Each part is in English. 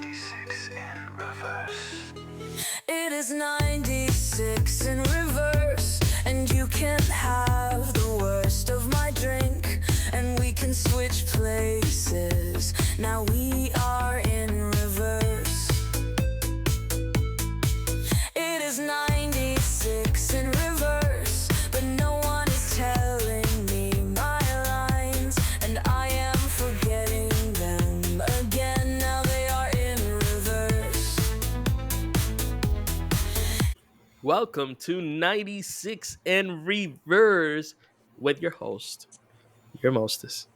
96 in reverse. It is 96 in reverse, and you can have the worst of my drink, and we can switch places. Now we are in reverse. It is 96 in reverse, but no one is telling me my lines, and I am forgetting them again. Now they are in reverse. Welcome to 96 in Reverse with your host, your mostest,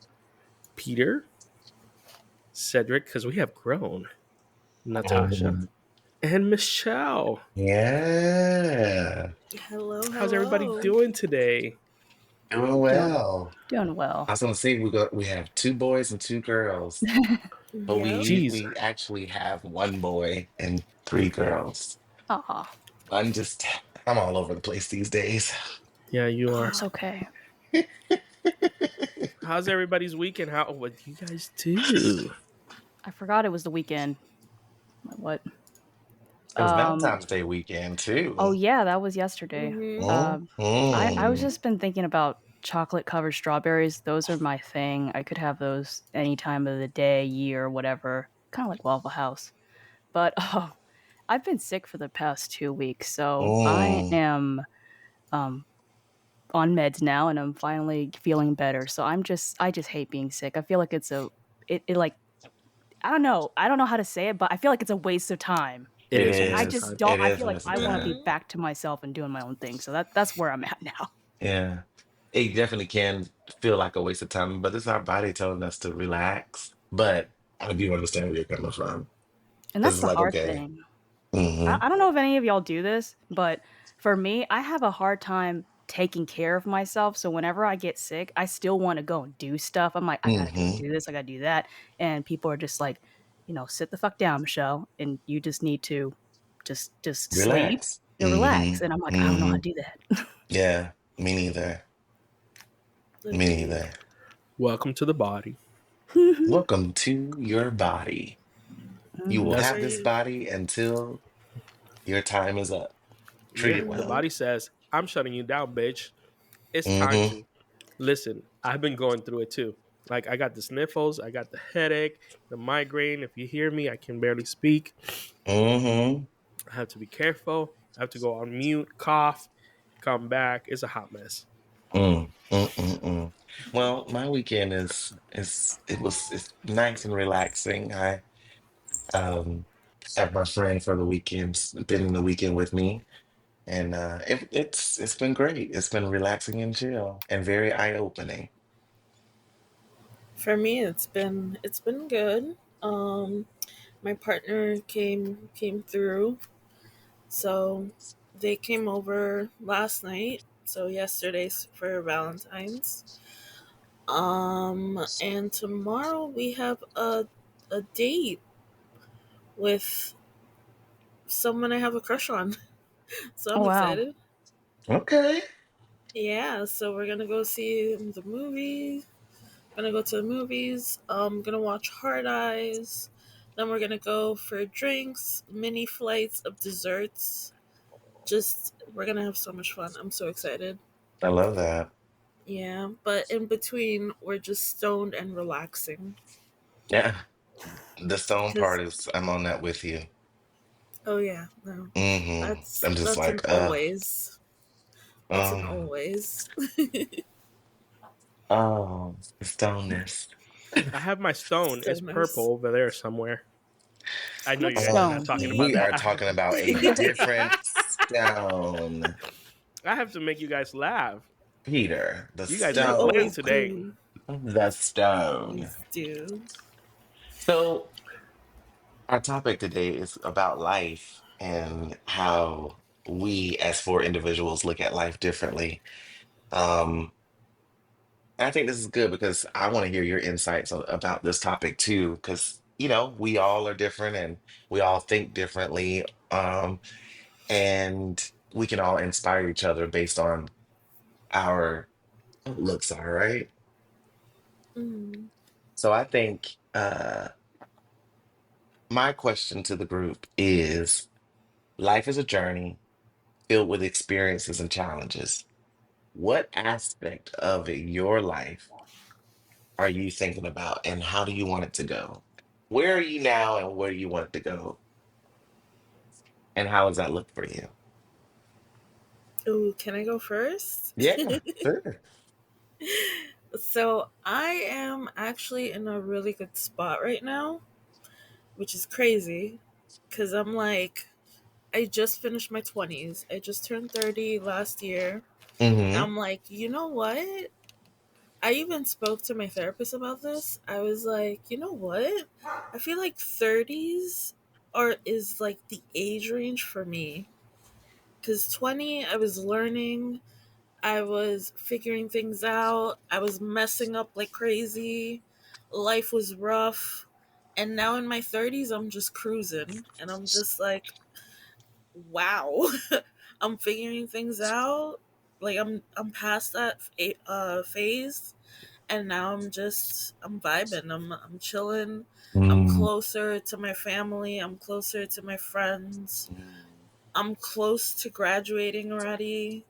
Peter, Cedric, because we have grown, Natasha, and Michelle. Yeah, Hello, How's everybody hello. doing today? doing Doing well. doing well. I was gonna say we have two boys and two girls, but Yep. Jeez, we actually have one boy and three girls. Aw, I'm just I'm all over the place these days. yeah, you are. it's okay. How's everybody's weekend? What do you guys do? I forgot it was the weekend. What? It was Um. Valentine's Day weekend Oh too. yeah, that was yesterday. Mm-hmm. I was Mm-hmm. just been thinking about chocolate covered strawberries. Those are my thing. I could have those any time of the day, year, whatever. Kind of like Waffle House. But I've been sick for the past 2 weeks, so I Mm. am um on meds now, and I'm finally feeling better. So I just hate being sick. I feel like it like I don't know how to say it, but I feel like it's a waste of time. It It is a And I waste of is. just time. don't It I is feel a like waste of I want to be time. Mm-hmm. back to myself and doing my own thing. So that's where I'm at now. Yeah. It definitely can feel like a waste of time, but it's our body telling us to relax. But I do understand where you're coming from. And Because that's it's the like, hard okay. thing. Mm-hmm. I don't know if any of y'all do this, but for me, I have a hard time taking care of myself. So whenever I get sick, I still want to go and do stuff. I'm like, I gotta go Mm-hmm. do this, I gotta do that. And people are just like, sit the fuck down, Michelle, and you just need to just sleep Relax. and relax. And I'm Mm-hmm. like, I don't know how Mm-hmm. to do that. Yeah, me neither. Me Agreed. neither. Welcome to the body. Welcome to your body. You will Mhm. That's have Are this you? body until your time is up. Treat Yep. it The well. Mm-hmm. body says, "I'm shutting you down, bitch. It's time Mm-hmm. to." Listen, I've been going through it too. Like I got the sniffles, I got the headache, the migraine. If you hear me, I can barely speak. Mm-hmm. I have to be careful. I have to go on mute, cough, come back. It's a hot mess. Mm. Mm-mm-mm. Well, my weekend it's nice and relaxing. I um have my friend for the weekend spending the weekend with me. And it's been great. It's been relaxing and chill and very eye-opening. For me, it's been good. My partner came through, so they came over last night. So yesterday's for Valentine's. And tomorrow we have a date with someone I have a crush on. So Oh I'm wow. excited. Okay. Yeah, so we're gonna go see the movie. Gonna go to the movies. Gonna watch Hard Eyes. Then we're gonna go for drinks, mini flights of desserts. Just we're gonna have so much fun. I'm so excited. I love that. Yeah, but in between we're just stoned and relaxing. Yeah. The stone Cause part is I'm on that with you. oh yeah, no, I'm just that's an like, always. That's an oh, always. oh, the stoneness. I have my stone. It's purple Stoners. over there somewhere. I know you What guys are not stone? talking about We that. are talking about a different stone. I have to make you guys laugh. Peter, the You guys been You playing always stone. today. do. The stone. Always do. So our topic today is about life and how we as four individuals look at life differently. Um, and I think this is good because I want to hear your insights about this topic too, because we all are different and we all think differently. And we can all inspire each other based on our outlooks, all right? Mm. So I think My question to the group is life is a journey filled with experiences and challenges. What aspect of your life are you thinking about and how do you want it to go? Where are you now and where do you want it to go? And how does that look for you? Ooh, can I go first? Yeah, sure. So I am actually in a really good spot right now, which is crazy because I'm like, I just finished my 20s. I just turned 30 last year. Mm-hmm. I'm like, you know what? I even spoke to my therapist about this. I was like, you know what? I feel like 30s is like the age range for me. Cuz 20 I was learning, I was figuring things out, I was messing up like crazy. Life was rough. And now in my 30s I'm just cruising and I'm just like, wow. I'm figuring things out. Like I'm past that phase, and now I'm vibing. I'm chilling. I'm Mm. closer to my family. I'm closer to my friends. I'm close to graduating already.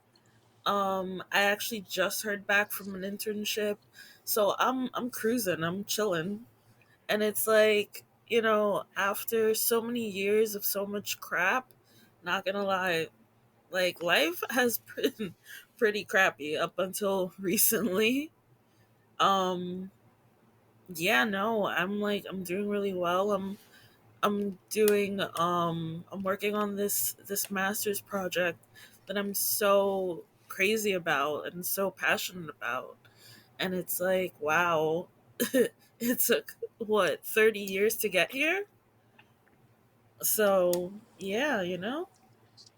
I actually just heard back from an internship, so I'm cruising. I'm chilling, and it's like, after so many years of so much crap, not gonna lie, like life has been pretty crappy up until recently. Um, yeah, no, I'm doing really well. I'm working on this master's project that I'm so crazy about and so passionate about. And it's like, wow. It took what, 30 years to get here? So, yeah,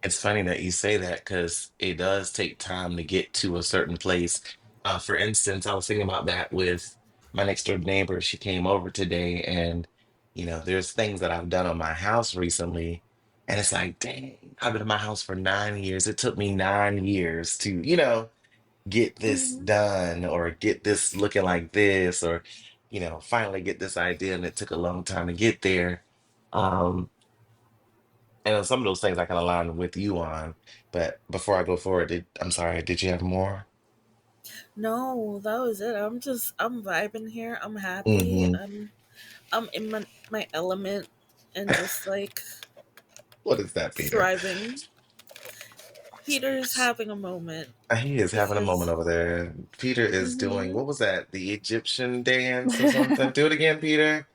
It's funny that you say that because it does take time to get to a certain place. For instance, I was thinking about that with my next door neighbor. She came over today, and there's things that I've done on my house recently, and it's like, dang, I've been in my house for 9 years. It took me 9 years to, get this Mhm. done or get this looking like this or, finally get this idea, and it took a long time to get there. Um, and some of those things I can align with you on. But before I go forward, I'm sorry, did you have more? No, that was it. I'm vibing here. I'm happy. Hmm. I'm in my element and just like What is that, Peter? thriving. Peter's having a moment He is having a moment because over there. Peter is doing, hmm what was that? The Egyptian dance or something? Do it again, Peter.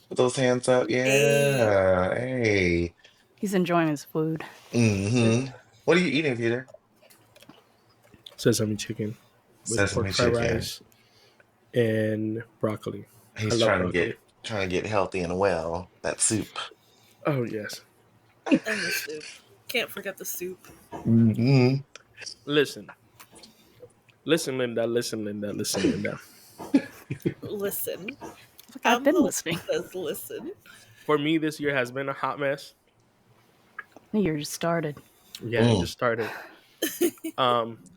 Put those hands up. a Yeah. Hey. He's enjoying his food. Hmm. What are you eating, Peter? Sesame chicken with pork Sesame fried chicken. rice and broccoli. I He's love trying to broccoli. get healthy and well. That soup. Oh yes. and the soup. Can't forget the soup. Hmm. Listen, listen, Linda. Listen, Linda. Listen, Linda. Listen, Look, I've I'm been the one listening. that says listen. For me, this year has been a hot mess. The year just started. Yeah, it Mm. just started. We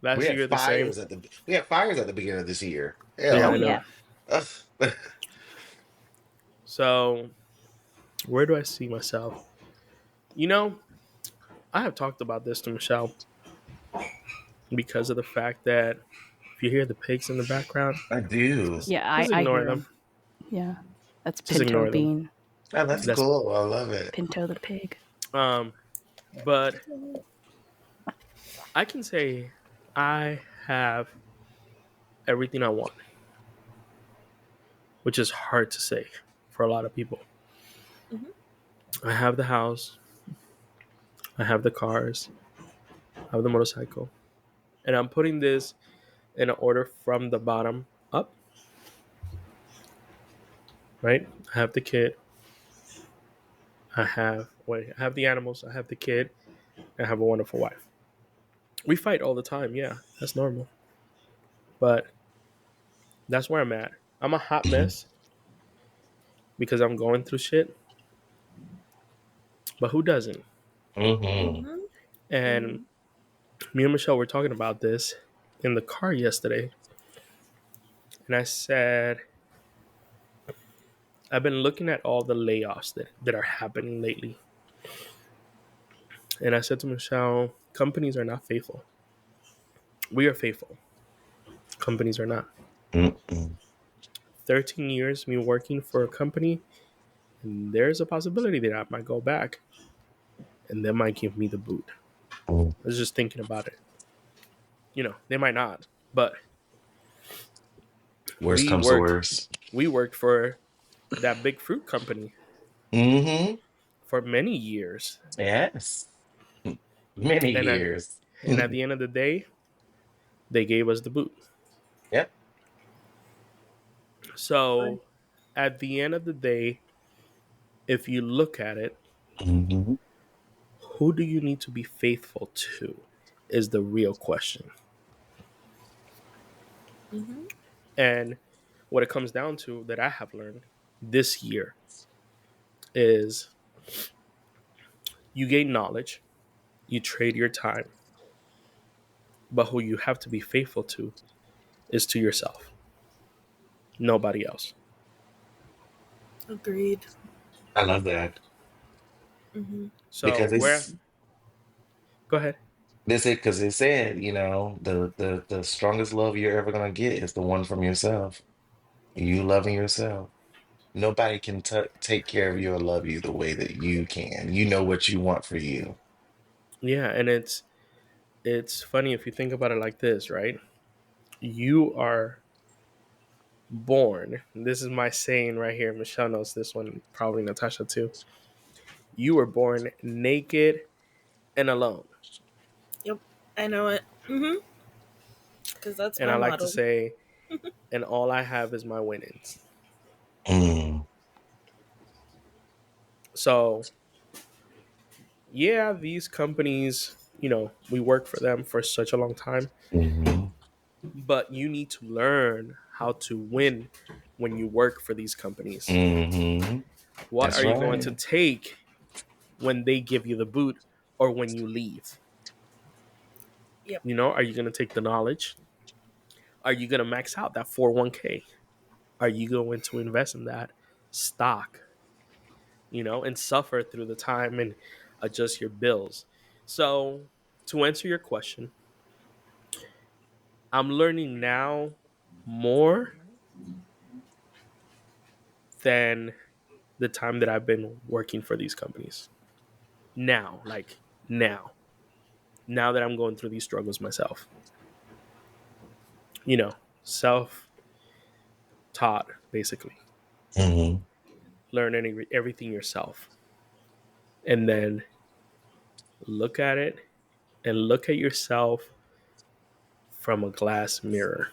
Last had year the same. fires at the beginning of this year. Yeah, Oh I Hell. know. yeah. Ugh. So where do I see myself? You know, I have talked about this to Michelle because of the fact that if you hear the pigs in the background, I do. just, Yeah, just I ignore hear them. him. Yeah. That's Just Pinto ignore them. Bean. Oh, that's That's cool. I love it. Pinto the pig. um, but I can say I have everything I want, which is hard to say for a lot of people. Mhm. I have the house, I have the cars, I have the motorcycle, and I'm putting this in an order from the bottom up. Right? I have the kid. I have the animals. I have the kid. I have a wonderful wife. We fight all the time. Yeah, that's normal. But that's where I'm at. I'm a hot mess because I'm going through shit. But who doesn't? Mm-hmm. Mhm. And Mhm. me and Michelle were talking about this in the car yesterday. And I said, I've been looking at all the layoffs that are happening lately. And I said to Michelle, companies are not faithful. We are faithful. Companies are not. Mm-mm. 13 years me working for a company, and there's a possibility that I might go back and they might give me the boot. Mm. I was just thinking about it. They might not, but Worst we comes to worked worst. we worked for that big fruit company Mm-hmm. for many years. Yes. Many And at years. and at the end of the day, they gave us the boot. Yep. Fun. So at the end of the day, if you look at it, Mm-hmm. who do you need to be faithful to is the real question. Mm-hmm. And what it comes down to that I have learned this year is you gain knowledge, you trade your time, but who you have to be faithful to is to yourself, nobody else. Agreed. I love that Mm-hmm. So because where go ahead. because it said, the strongest love you're ever gonna get is the one from yourself. You loving yourself. Nobody can take care of you or love you the way that you can. You know what you want for you. Yeah, and it's funny if you think about it like this, right? You are born. This is my saying right here. Michelle knows this one, probably Natasha too. You were born naked and alone. Yep. I know it. Mm-hmm. Because that's And my I like to motto. say, and all I have is my winnings. Mm. So, yeah, these companies, we work for them for such a long time, Mm-hmm. but you need to learn how to win when you work for these companies. Mm-hmm. What That's are you going to right. take when they give you the boot or when you leave? Yep. Are you going to take the knowledge? Are you going to max out that 401k? Are you going to invest in that stock, and suffer through the time and adjust your bills? So, to answer your question, I'm learning now more than the time that I've been working for these companies. Now, like now, now that I'm going through these struggles myself, self taught basically. Mm-hmm. Learn everything yourself, and then look at it and look at yourself from a glass mirror.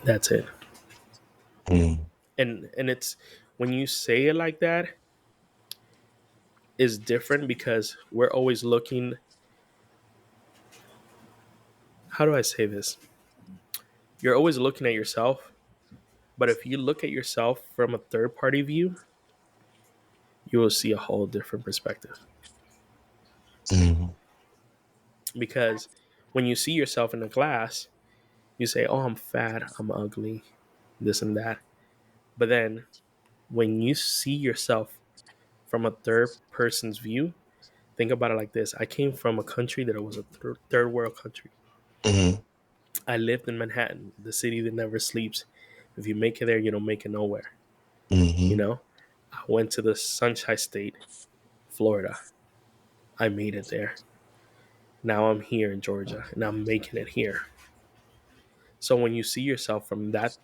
That's it. Mm. And it's when you say it like that, is different because we're always looking. How do I say this? You're always looking at yourself, but if you look at yourself from a third party view, you will see a whole different perspective. Mm. Because when you see yourself in the glass, you say, "Oh, I'm fat, I'm ugly, this and that." But then when you see yourself from a third person's view, think about it like this. I came from a country that was a third world country. Mm. I lived in Manhattan, the city that never sleeps. If you make it there, you don't make it nowhere. You Mm-hmm. know, I went to the Sunshine State, Florida. I made it there. Now I'm here in Georgia and I'm making it here. So when you see yourself from that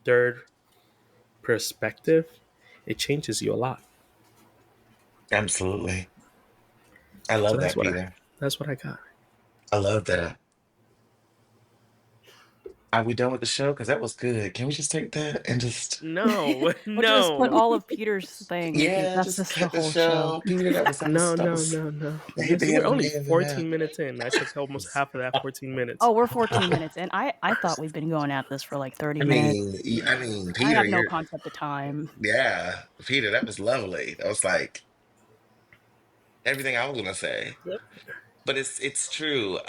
third perspective, it changes you a lot. Absolutely. I So love that's that, what I Peter. that's what I got. I love that. Are we done with the show? Because that was good. Can we just take that and just, No, We'll just put no, all of Peter's thing if you yeah, that's just just the cut the whole show. show? Peter, no, that no, was, no, no. hit the We're hammer on only the head with that. 14 minutes in. I took almost half of that 14 minutes. Oh, we're 14 minutes in. I thought we've been going at this for like 30 minutes. I Peter, have no you're, concept of time. yeah, Peter, that was lovely. That was like everything I was gonna say. Yep. But it's true.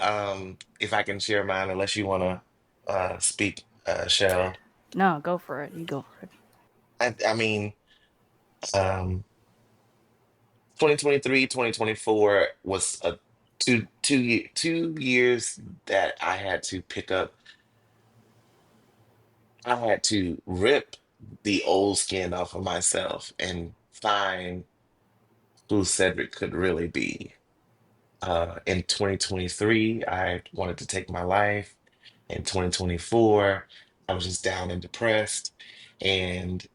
If I can share mine, unless you wanna speak, Shell. No, go for it. You go for it. I mean, um, 2023, 2024 was a 2 years that I had to pick up. I had to rip the old skin off of myself and find who Cedric could really be. In 2023, I wanted to take my life. In 2024, I was just down and depressed, and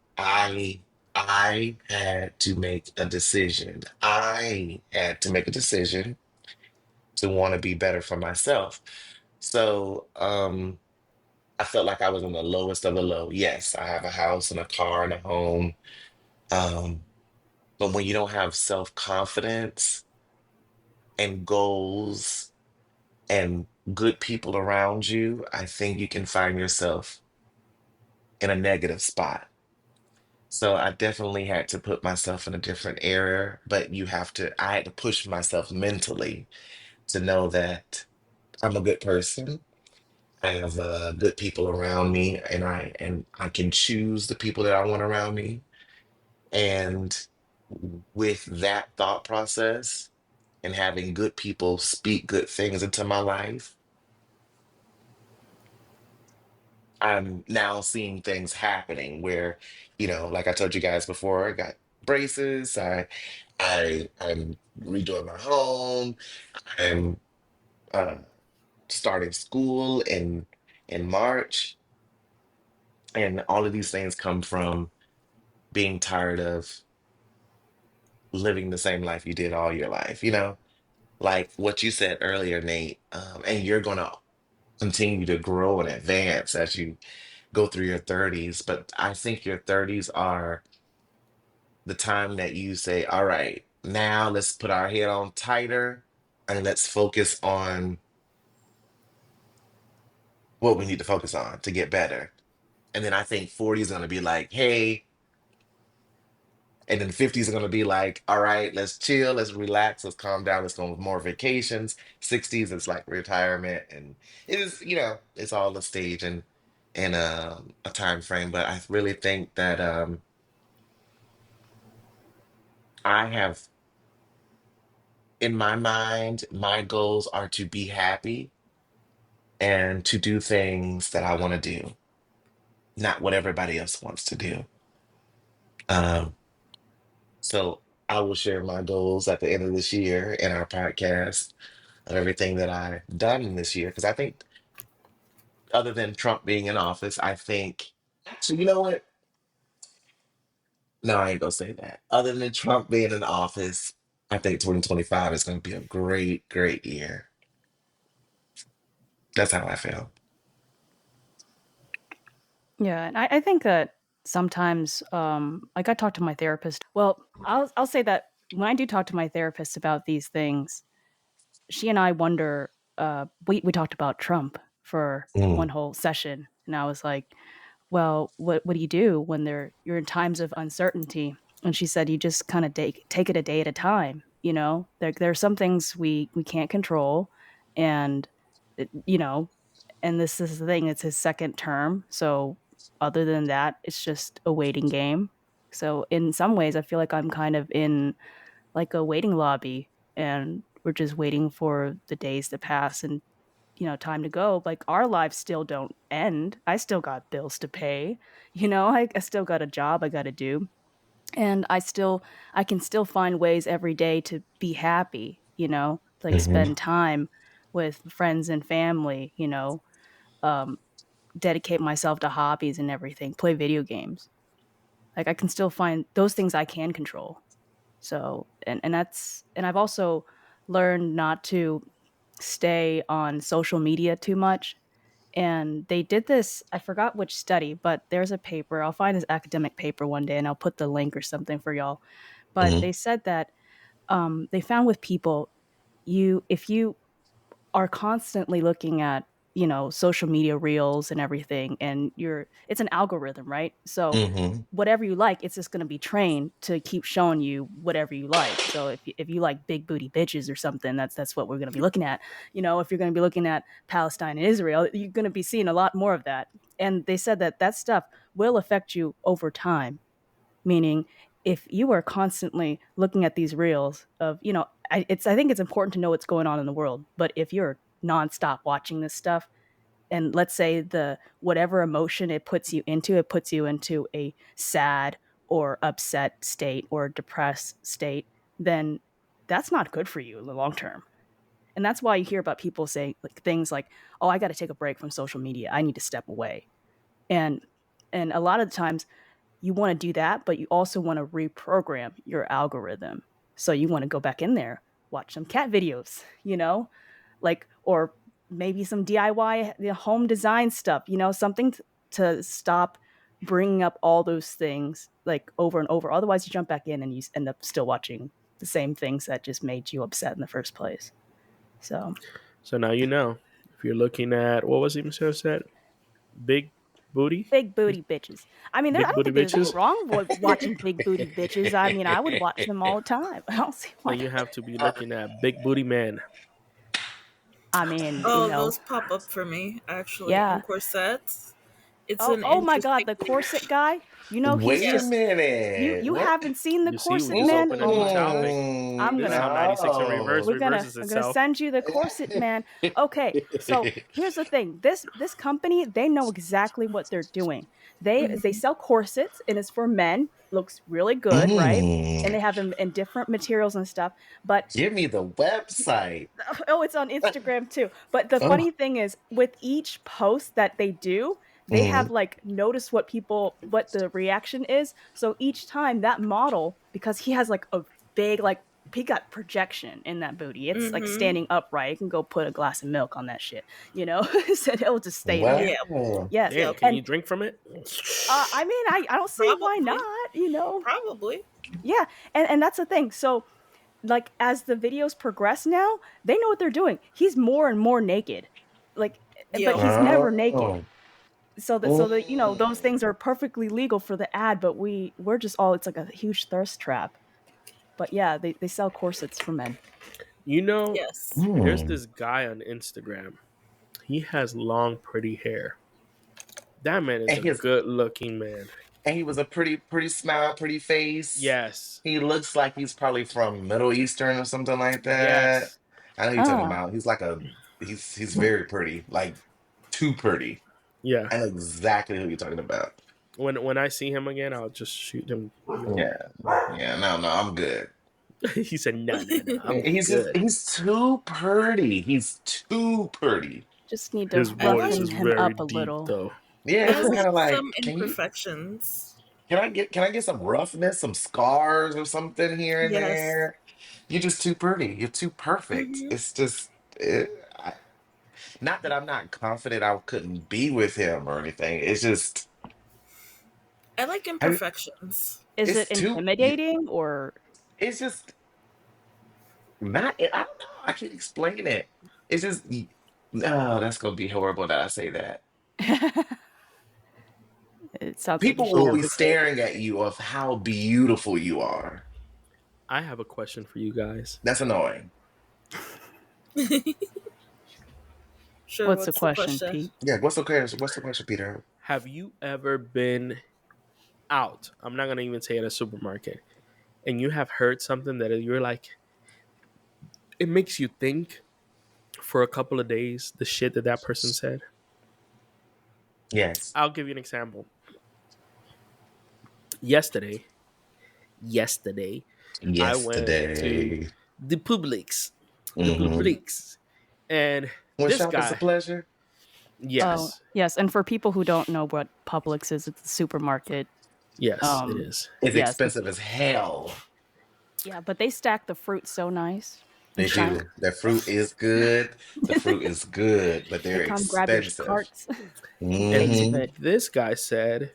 I had to make a decision. I had to make a decision to want to be better for myself. So, I felt like I was in the lowest of the low. Yes, I have a house and a car and a home. Um, but when you don't have self-confidence and goals and good people around you, I think you can find yourself in a negative spot. So I definitely had to put myself in a different area, but I had to push myself mentally to know that I'm a good person. I have good people around me, and I can choose the people that I want around me. And with that thought process and having good people speak good things into my life, I'm now seeing things happening where, like I told you guys before, I got braces. I'm redoing my home. I'm uh, starting school in March, and all of these things come from being tired of living the same life you did all your life. Like what you said earlier, Nate. And you're gonna continue to grow and advance as you go through your 30s. But I think your 30s are the time that you say, all right, now let's put our head on tighter and let's focus on what we need to focus on to get better. And then I think 40 is going to be like, hey, and then 50s are going to be like, all right, let's chill, let's relax, let's calm down, let's go on more vacations. 60s, it's like retirement. And it is, it's all a stage and a time frame. But I really think that I have, in my mind, my goals are to be happy and to do things that I want to do, not what everybody else wants to do. Um, so I will share my goals at the end of this year in our podcast of everything that I've done in this year. Because I think, other than Trump being in office, I think, actually, you know what? No, I ain't gonna say that. Other than Trump being in office, I think 2025 is going to be a great, great year. That's how I feel. Yeah, and I think that sometimes, like I talk to my therapist. Well, I'll say that when I do talk to my therapist about these things, she and I wonder. We talked about Trump for Mm, one whole session, and I was like, "Well, what do you do when you're in times of uncertainty?" And she said, "You just kind of take it a day at a time. There are some things we can't control, and you know, and this is the thing, it's his second term, so other than that, it's just a waiting game. So in some ways, I feel like I'm kind of in like a waiting lobby, and we're just waiting for the days to pass and time to go. Like our lives still don't end. I still got bills to pay. I still got a job I got to do, and I can still find ways every day to be happy. Like mhm, spend time with friends and family. Um, dedicate myself to hobbies and everything, play video games. Like I can still find those things I can control. So and I've also learned not to stay on social media too much. And they did this, I forgot which study, but there's a paper. I'll find this academic paper one day and I'll put the link or something for y'all. But mhm, they said that they found with people, if you are constantly looking at social media reels and everything, and it's an algorithm, right? So Hmm. whatever you like, it's just going to be trained to keep showing you whatever you like. So if you like big booty bitches or something, that's what we're going to be looking at. If you're going to be looking at Palestine and Israel, you're going to be seeing a lot more of that. And they said that stuff will affect you over time, meaning if you are constantly looking at these reels of, I think it's important to know what's going on in the world, but if you're nonstop watching this stuff, and let's say the whatever emotion it puts you into a sad or upset state or depressed state, then that's not good for you in the long term. And that's why you hear about people saying like things like, oh, I got to take a break from social media, I need to step away. And and a lot of the times you want to do that, but you also want to reprogram your algorithm. So you want to go back in there, watch some cat videos, like, or maybe some DIY home design stuff, something to stop bringing up all those things like over and over. Otherwise, you jump back in and you end up still watching the same things that just made you upset in the first place. So, So now you know. If you're looking at what was it Michelle said? Big booty? big booty bitches. I mean, I Big don't booty think there's anything bitches? wrong with watching big booty bitches. I mean, I would watch them all the time. I don't see why Then you not. have to be looking at big booty men. I mean, Oh, those pop up for me actually in yeah. corsets. It's Oh, an oh my God, interesting. the corset guy. He's Wait a just Yes. minute. you What? haven't seen the You see, we corset just man? opened a Oh new my God. topic. I'm This is gonna how 96 in reverse reverses I'm gonna itself. send you the corset man. Okay, so here's the thing. This company, they know exactly what they're doing. They Mhm. sell corsets and it's for men. Looks really good, right? And they have them in different materials and stuff. But Give me the website. oh, it's on Instagram too. But the Oh. funny thing is, with each post that they do, they have Mhm. like notice what the reaction is. So each time that model, because he has like a big, like, he got projection in that booty. It's like Mhm. standing upright. You can go put a glass of milk on that shit, so it'll just stay in there. Yeah. Wow. Yes, Damn, Yep. can and you drink from it? I mean, I don't see why Probably. not. Probably. Yeah, and that's the thing. So like as the videos progress now, they know what they're doing. He's more and more naked. Like but Yep. he's never naked. Oh. So that those Mm. things are perfectly legal for the ad, but we're just all, it's like a huge thirst trap. But yeah, they sell corsets for men. You know, Yes. there's Mm. this guy on Instagram. He has long, pretty hair. That man is And a his good looking man. and he was a pretty smile, pretty face. Yes. He looks like he's probably from Middle Eastern or something like that. Yes. I know you're talking Oh. about. He's very pretty, like too pretty. Yeah. I know exactly who you're talking about. When I see him again, I'll just shoot him. Yeah, yeah. No, I'm good. He said, no, I'm good. He's too pretty. He's too pretty. Just need to His I voice like roughen is him very up a deep, little. though. Yeah, I it's just like kind of like, some imperfections. can I get some roughness, some scars or something here and Yes. there? You're just too pretty. You're too perfect. Hmm. It's just, I, not that I'm not confident I couldn't be with him or anything. It's just, I like I, imperfections. Is it it's too, y- intimidating or it's just not, I don't know. I can't explain it. It's just, no, that's going to be horrible that I say that. it sounds like you People should will So be never say staring at you of how beautiful you are. I have a question for you guys. That's annoying. Sure. What's the What's the question, question? Pete? Yeah, what's the question, Peter? Have you ever been out? I'm not going to even say at a supermarket. And you have heard something that you're like, it makes you think for a couple of days the shit that person said. Yes. I'll give you an example. Yesterday, I went to Yesterday. the Publix, Hmm. and When this shopping's a guy, pleasure. Oh, yes, yes. And for people who don't know what Publix is, it's a supermarket. yes, it Um, is. It's yes, expensive as hell. yeah, but they stack the fruit so nice and They shiny. do. The fruit is good. The fruit is good, but They they're come grab your expensive. carts. Makes And Hmm. good. this guy said,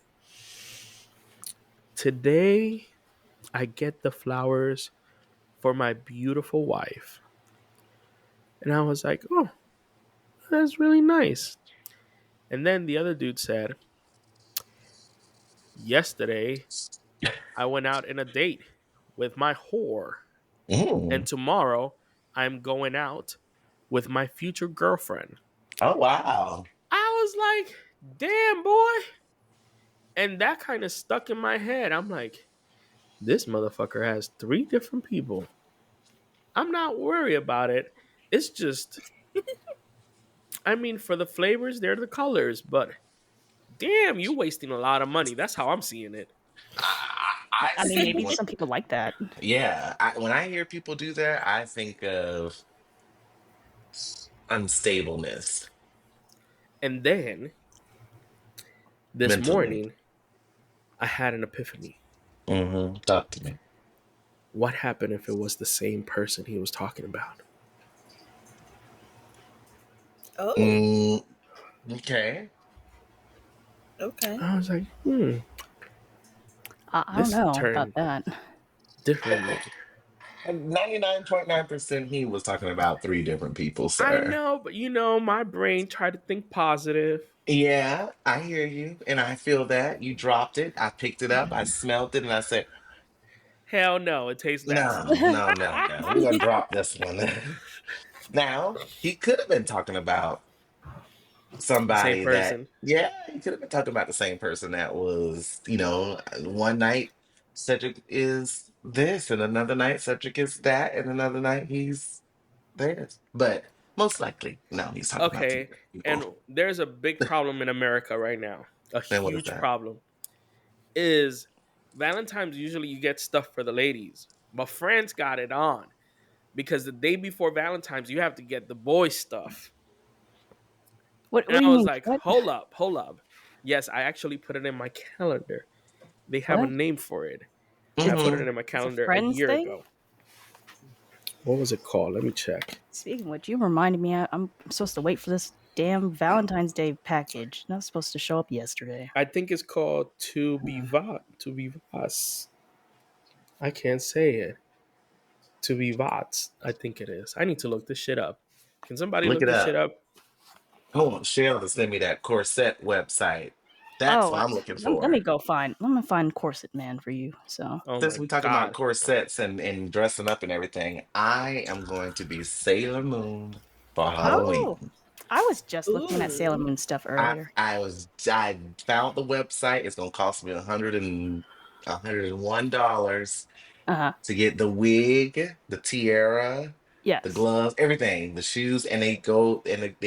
"Today, I get the flowers for my beautiful wife," and I was like, "Oh, that's really nice. And then the other dude said, yesterday I went out in a date with my whore, and Mm. tomorrow I'm going out with my future girlfriend. Oh wow. I was like, damn, boy. And that kind of stuck in my head. I'm like, this motherfucker has 3 different people. I'm not worried about it. It's just, I mean, for the flavors, they're the colors, but damn, you wasting a lot of money. That's how I'm seeing it. I mean, See maybe when, some people like that. yeah, when I hear people do that, I think of unstableness And then this mentally. morning, I had an epiphany. Talk to me. What happened if it was the same person he was talking about? Oh, Mm, okay. okay. I was like, I don't this know turned about that. differently. 99.9% he was talking about 3 different people, I sir. know, but my brain tried to think positive. Yeah, I hear you, and I feel that. You dropped it. I picked it up. I smelled it, and I said, Hell no, it tastes no, nasty. no, no, no. We're going to drop this one. Now, he could have been talking about The same somebody that, person. yeah, he could have been talking about the same person that was, one night Cedric is this, and another night Cedric is that, and another night he's this. But most likely, no, he's talking about 2 Okay, different and people. there's a big problem in America right now. A And what is huge that? problem is Valentine's usually you get stuff for the ladies, but France got it on because the day before Valentine's you have to get the boys stuff. What And do I you was mean? like, What? hold up. Yes, I actually put it in my calendar. They have a What? name for it. I It's put a it in my it's a calendar a friends year thing. ago. What was it called? Let me check. Speaking of which, you reminded me. I'm supposed to wait for this damn Valentine's Day package. Not supposed to show up yesterday. I think it's called To Be Vas. I can't say it. To Be Vats. I think it is. I need to look this shit up. Can somebody Look look it this shit up. up? Hold on, Cheryl to send me that corset website. That's Oh, what I'm looking let me for. go find. Let me find Corset Man for you. So Oh Since my we talking about god. corsets and dressing up and everything, I am going to be Sailor Moon for oh, Halloween. I was just looking at Sailor Ooh. Moon stuff I earlier. I found the website. It's gonna cost me $101 Uh-huh. to get the wig, the tiara, the Yes. gloves, everything, the shoes, and they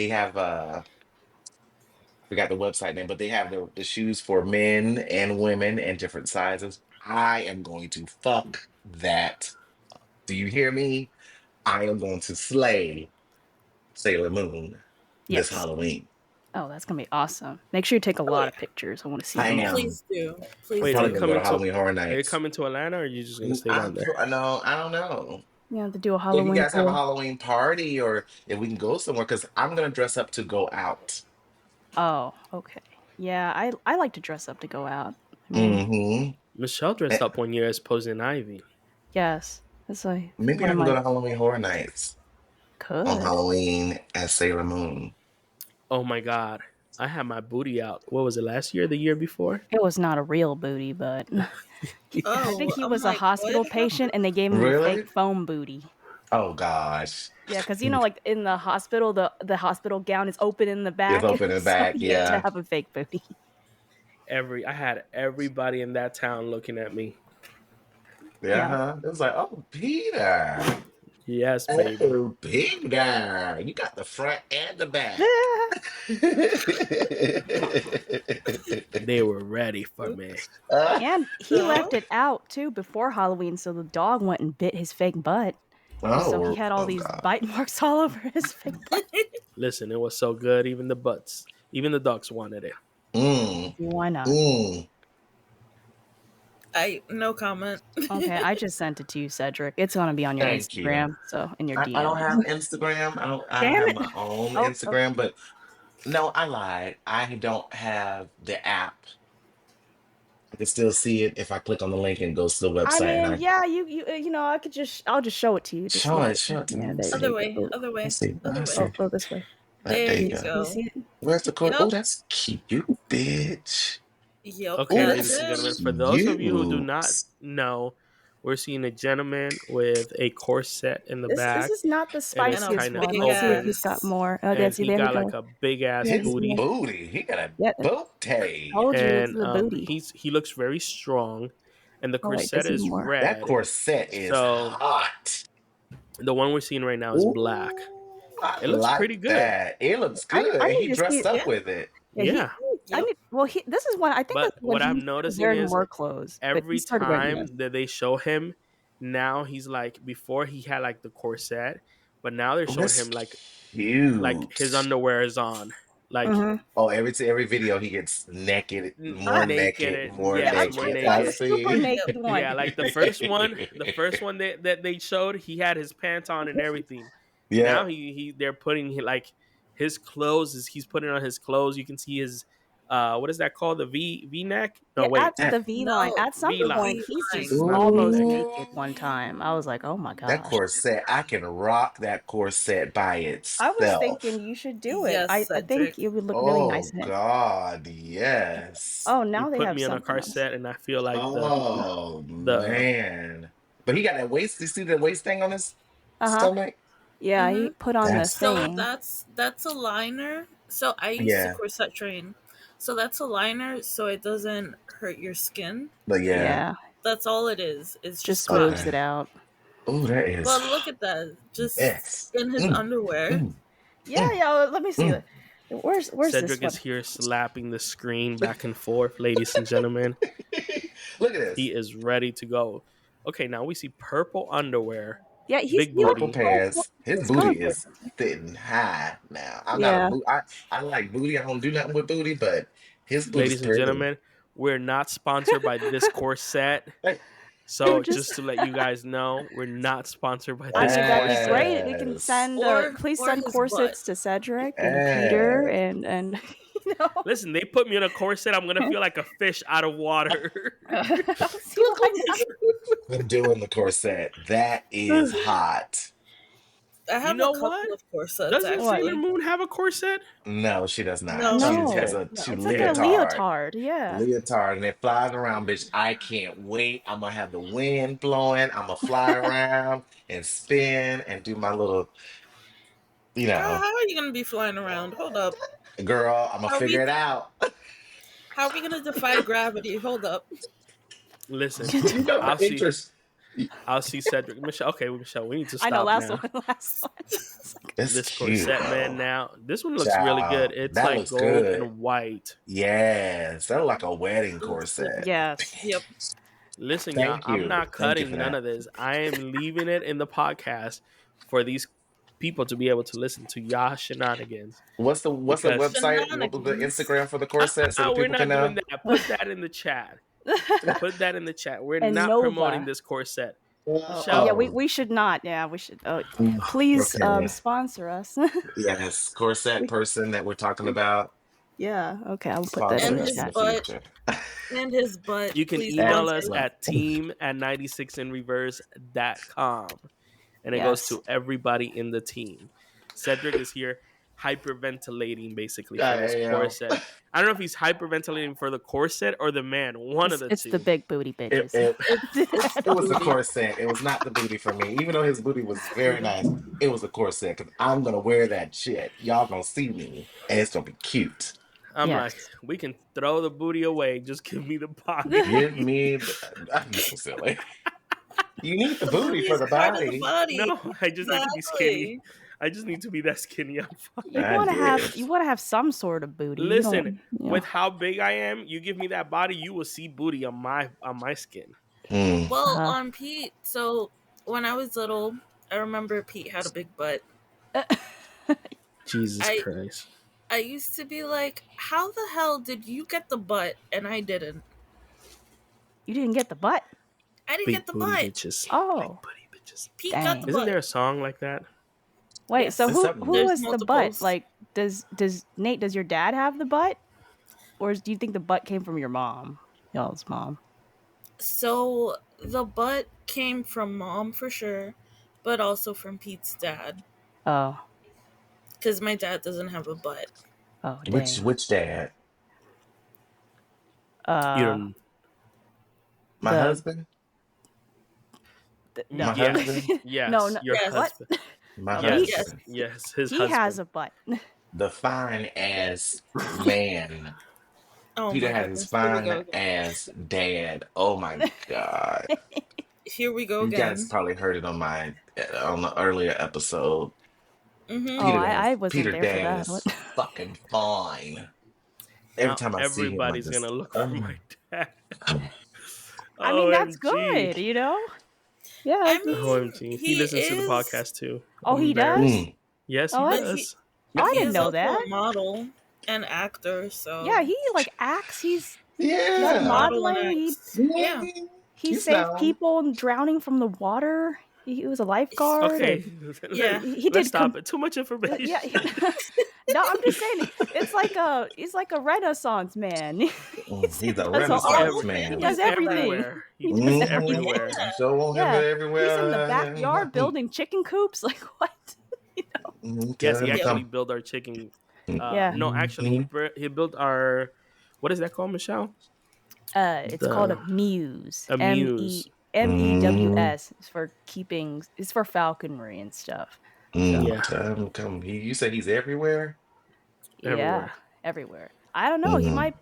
have forgot the website name, but they have the shoes for men and women and different sizes. I am going to fuck that. Do you hear me? I am going to slay Sailor Moon this Yes. Halloween. Oh, that's gonna be awesome. Make sure you take a Oh lot yeah. of pictures. I want to see I them all. am. Please do. I'm Please Wait, probably do. gonna go to Halloween Horror are you Nights. coming to Atlanta or are you just gonna stay down there? No, I don't know. You know, to do a If you Halloween guys have a pool. Halloween party or if we can go somewhere, because I'm gonna dress up to go out. Oh, okay. Yeah, I like to dress up to go out. I mean, Mm-hmm. Michelle dressed up one year as Poison Ivy. yes, that's like Maybe one I of can go my to Halloween Horror Nights on could. Halloween as Sailor Moon. Oh my god. I had my booty out. What was it, last year? The year before? It was not a real booty, but I think Oh, he I'm was a like, what? hospital patient, and they gave him a Really? fake foam booty. Oh gosh. Yeah, because like in the hospital, the hospital gown is open in the It's back, open in the so back, you have to yeah. have a fake booty. I had everybody in that town looking at me. Yeah, Yeah. huh? It was like, oh, Peter. Yes, baby. Oh, Peter. You got the front and the back. They were ready for me. Oops. And he left Oh, it out too before Halloween, so the dog went and bit his fake butt. And so he had all oh these God. bite marks all over his fake butt. Listen, it was so good. Even the ducks wanted it. Mm, Why not? mm. no comment. Okay, I just sent it to you, Cedric. It's gonna be on your Thank you. Instagram, so in your I don't DM. have Instagram. I Damn have it! my own Oh, Instagram, but no, I lied. I don't have the app. I can still see it if I click on the link and goes to the I website and mean, I yeah, I'll just show it to you. Just show look it, at show it to me. yeah, Let's there see. Other you way. go. Other way. Let's see. Other Let's way. see. Oh, this way. There There you you You, go. you go. see it? Where's the court? Yep. Oh, that's cute, bitch. Yep, Okay, Oh, that's ladies and him. gentlemen, that's for those of you who do cute. not know, we're seeing a gentleman with a corset in the This back, is not the and it's And a spiciest kind of one. big Let's see if open, he's got ass. more. Oh, and that's see. he There we got like go. a big ass Yeah, His booty, booty. He got a yeah. booty. Told you this and is a booty. he looks very strong, and the Oh wait, corset this is is more. That red. corset is So hot. the one we're seeing right now is black. Ooh, I It looks pretty like good. that. It looks I good. need He to see. dressed up Yeah. with it. Yeah, Yeah, I Yep. need. Well, this is when I think but that's when what I'm he started noticing wearing is more clothes. But he every started wearing less. time that they show him, now he's like, before he had like the corset, but now they're Oh, showing that's him like his cute. underwear is on, like Mm-hmm. Oh, every video he gets naked, more naked. more Yeah, I'm Yes, more trying to naked. I find the naked. super see. Yep. naked one. Yeah, like the first one that they showed, he had his pants on and everything. Yeah. Now they're putting like his clothes is he's putting on his clothes. You can see his what is that called? The V neck? No, Yeah, wait, at That the V line. No, At some V the line. point, V he's This just is line. not the V almost neck. naked one time. I was like, oh my that gosh. corset, I can rock that corset by I was thinking itself. you should do it. Yes, I think Cedric. it would look really nice Oh in it. God, yes. Oh, You now they put have me on a something else. corset, and I feel like Oh the man. But he got that waist. You see the waist thing on his Uh huh. stomach? Yeah, he Mm-hmm. put on the That's So thing. that's a liner. So I used to yeah. corset train. So that's a liner, so it doesn't hurt your skin. But yeah. Yeah, That's all it is. It's just just fine. smooths Okay. it out. Oh, that is But look at that, just yes. in his Mm, underwear. mm, Yeah, mm, yeah. Let me see. mm. Where's this Cedric one? is here slapping the screen back and forth, ladies and gentlemen. Look at this. He is ready to go. Okay, now we see purple underwear, Yeah, he big looks Purple booty. pants. His he's booty colorful. is sitting high now. I'm not a Yeah. boot. I like booty. I don't do nothing with booty, but his booty's Ladies and pretty. gentlemen, we're not sponsored by this corset. Hey, So Just just to let you guys know, we're not sponsored by I this mean, that'd be corset. great. We can yes. send please Or send his corsets butt. to Cedric and Peter Yes. and you know. Listen, they put me in a corset. I'm gonna feel like a fish out of water. See, why not? I'm doing the corset. That is hot. I have know a couple what? of corsets Doesn't What? Sailor actually. Moon have a corset? No, she does No, not. She No, has Okay. a no. it's like a leotard. leotard. Yeah. Leotard, and it flies around, bitch. I can't wait. I'm gonna have the wind blowing. I'm gonna fly around and spin and do my little, you Girl, know, how are you gonna be flying around? Hold up. girl. I'm gonna Are figure we it out. how are we gonna defy gravity? Hold up. Listen, You know my I'll see. interest. I'll see Cedric. Michelle. Okay, Michelle. We need to I know. stop Last now. one. Last one. It's like, It's This cute, corset, man. though. Now this one looks really good. Child, It's that like looks gold good. and white. Yes, that look like a wedding corset. yes. Yep. Listen, y'all. Thank I'm you. not Thank you cutting for none that. of this. I am leaving it in the podcast for these people to be able to listen to y'all shenanigans. What's the Because website? What was the Shenanigans. Instagram for the corset so the we're people can not doing know? that. Put that in the chat. Put that in the chat. We're And not promoting Nova. this corset. Oh, Michelle, yeah, we should not. Yeah, we should. Oh, Mm, please okay. sponsor us. Yes, corset person that we're talking about. Yeah. Okay, I'll put that Sponsor in And the us in his the chat. butt. future. And his butt. you can Please email sponsor us me. at team@96inreverse.com. And it goes Yes. to everybody in the team. Cedric is here hyperventilating basically for this I am. corset. I don't know if he's hyperventilating for the corset or the man. One of the It's two. the big booty It, bitches. it, It's it was the booty. corset. It was not the booty for me. Even though his booty was very nice, it was a corset because I'm gonna wear that shit. Y'all gonna see me, and it's gonna be cute. I'm Yes. like, we can throw the booty away. Just give me the body. Give me. I'm so silly. You need the booty Booty for is the part of the body. body. No, I just need to be skinny. Exactly. I just need to be that skinny. I'm fine. You I want to have did. some sort of booty. You Listen, don't, you know. with how big I am, you give me that body, you will see booty on my skin. Mm. Well, Uh-huh. on Pete, so when I was little, I remember Pete had a big butt. Jesus I- Christ. I used to be like, how the hell did you get the butt and I didn't? You didn't get the butt. I didn't Big get the booty butt. bitches. Oh. Big booty bitches. Pete Dang. got the Isn't butt. there a song like that? Wait, Yes. so There's something. who There's was the butt? multiples. Like, does Nate? Does your dad have the butt, or do you think the butt came from your mom, y'all's mom? So the butt came from mom for sure, but also from Pete's dad. Oh, Because my dad doesn't have a butt. Oh dang. Which dad? You don't. My The- husband? No. My husband? Yes. No, no, Your yes. What? husband. My Yes. husband. Yes. His He husband. has a butt. The fine ass man. Oh Peter my has his goodness. Here we go fine again. ass dad. Oh my god. Here we go You again. guys probably heard it on the earlier episode. Mm-hmm. Oh, I wasn't Peter there for dad that. is What? fucking fine. Every Now time I see him, everybody's gonna look for my dad. I mean, that's OMG. good, you know? Yeah. I it's- mean, OMG. He listens to the is- podcast too. Oh, I'm he does? embarrassed. Mm. Yes, he Oh, But does. I he didn't is know also that. a model and actor, so Yeah, he like acts. He's Yeah. model and modeling. acts. Yeah. He He's saved down. people drowning from the water. He was a lifeguard. Okay. Yeah. He Let's did stop it. Too much information. Yeah. No, I'm just saying he's like a Renaissance man. He's a does Renaissance all- man. He does He's everything. everywhere. He He's does everywhere. Yeah. Show him Yeah. everywhere. He's in the backyard building chicken coops. Like what? Yes, he Yeah. actually built our chicken. Yeah. No, actually, he built our. What is that called, Michelle? It's called a muse. A muse. MEWS. It's for keeping. It's for falconry and stuff. Yeah. Come. You said he's everywhere. Yeah, Everywhere. everywhere. I don't know. He Mhm. might.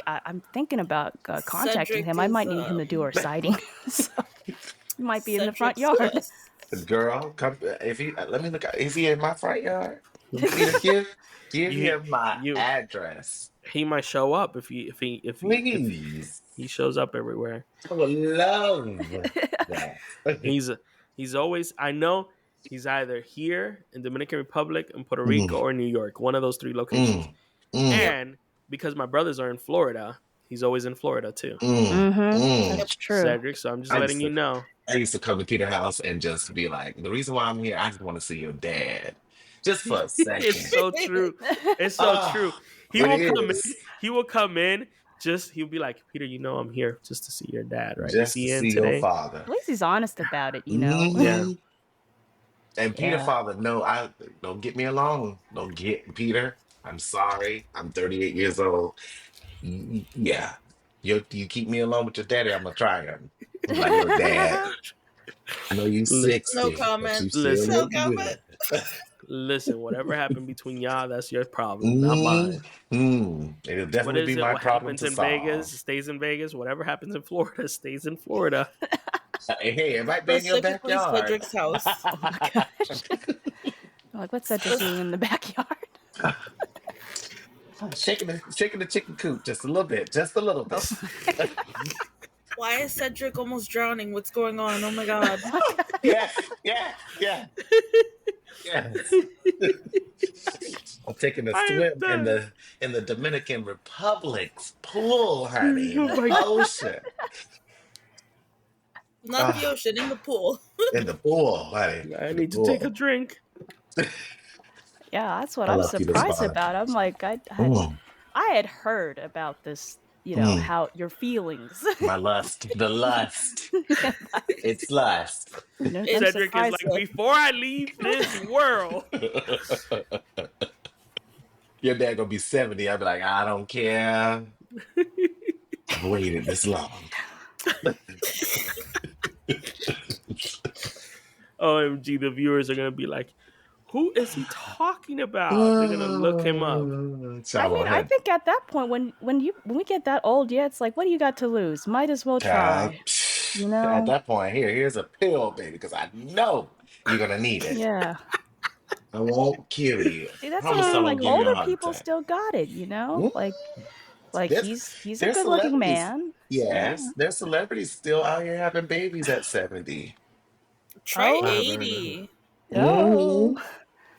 I'm thinking about contacting Cedric him. I might is, need him to do our sighting. So, he might be in the front Cedric's yard. best. Girl, come. If he let me look. Is he in my front yard? Peter, give You- him my you- address, He might show up if please. he shows up everywhere. I would love that. He's always. I know he's either here in Dominican Republic, in Puerto Rico, or New York. One of those three locations. And because my brothers are in Florida, he's always in Florida too. That's true. Cedric, so I'm just I letting used you to- know. I used to come to Peter's house and just be like, the reason why I'm here, I just want to see your dad, just for a second. It's so true. It's so Ah, true. He it will come in. is. He will come in. He'll be like, Peter, you know I'm here just to see your dad, right? Just Is he to in see today? your father. At least he's honest about it, you know. Mhm. Yeah. And Peter Yeah. father, no, I don't get me along. Don't get Peter. I'm sorry. I'm 38 years old. Yeah. You keep me alone with your daddy, I'm gonna try him. I'm like your dad. I know you 60. No but comment. you still Listen. look No good. Listen, whatever happened between y'all, that's your problem, not mine. It'll What definitely is be it? my What problem happens to in solve. Vegas stays in Vegas. Whatever happens in Florida stays in Florida. Hey, it might be in your Specifically backyard. Cedric's house. Oh my gosh. I'm like, what's Cedric doing in the backyard? Shaking the chicken coop just a little bit. Why is Cedric almost drowning? What's going on? Oh my god. Yeah. I'm taking a I am swim done. in the Dominican Republic's pool, honey. In Oh the my ocean. Not the ocean, in the pool. In the pool, honey. I need to take a drink. Yeah, that's what I I'm love Peter's surprised father. about. I'm like, I had heard about this, you know, how your feelings. My lust. The lust. It's lust. You know, I'm Cedric is surprised like, that- before I leave this world. Your dad gonna be 70. I'll be like, I don't care. I've waited this long. OMG, the viewers are gonna be like, who is he talking about? They're gonna look him up. I mean, I think at that point, when we get that old, yeah, it's like, what do you got to lose? Might as well try. You know? At that point, here's a pill, baby, because I know you're gonna need it. Yeah. I won't kill you. See, that's Promise what I I'm won't like. give you a Older heart people attack. still got it, you know? Mm. Like There's- he's a there's good looking celebrities. man. Yes, there's celebrities still out here having babies at 70. Try Oh. 80. Oh.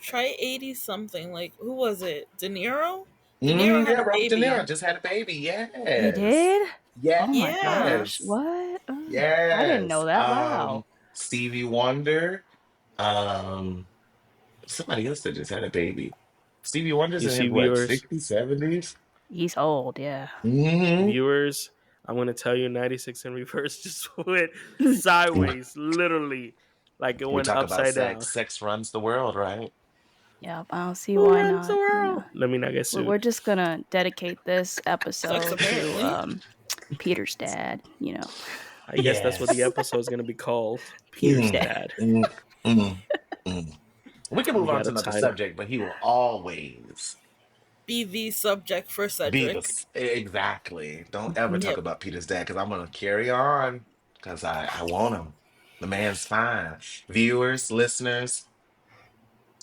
Try 80 something. Like, who was it? De Niro? De Niro had Yeah, a Robert De baby. Niro just had a baby. Yes. He did? Yes. Oh my Yes. gosh. What? Oh, Yes. I didn't know that. Wow. Stevie Wonder. Somebody else that just had a baby. Stevie Wonder's You in see his, what, viewers? 60s, 70s? He's old, yeah. Mm-hmm. Viewers, I'm gonna tell you, 96 in reverse just went sideways, literally, like it We went talk about upside down. sex. Sex runs the world, right? Yeah, I don't see Who why runs the not. You world? know, Let me not get we're, sued. we're just gonna dedicate this Sex episode apparently. to Peter's dad. You know, I guess that's what the Yes. episode is gonna be called. Peter's Peter's Mm, dad. dad. mm, mm, mm. We can We move on got to a another title. subject, but he will always Be the subject for be the Cedric. exactly. Don't ever talk Yep. about Peter's dad because I'm gonna carry on because I want him. The man's fine. Viewers, listeners,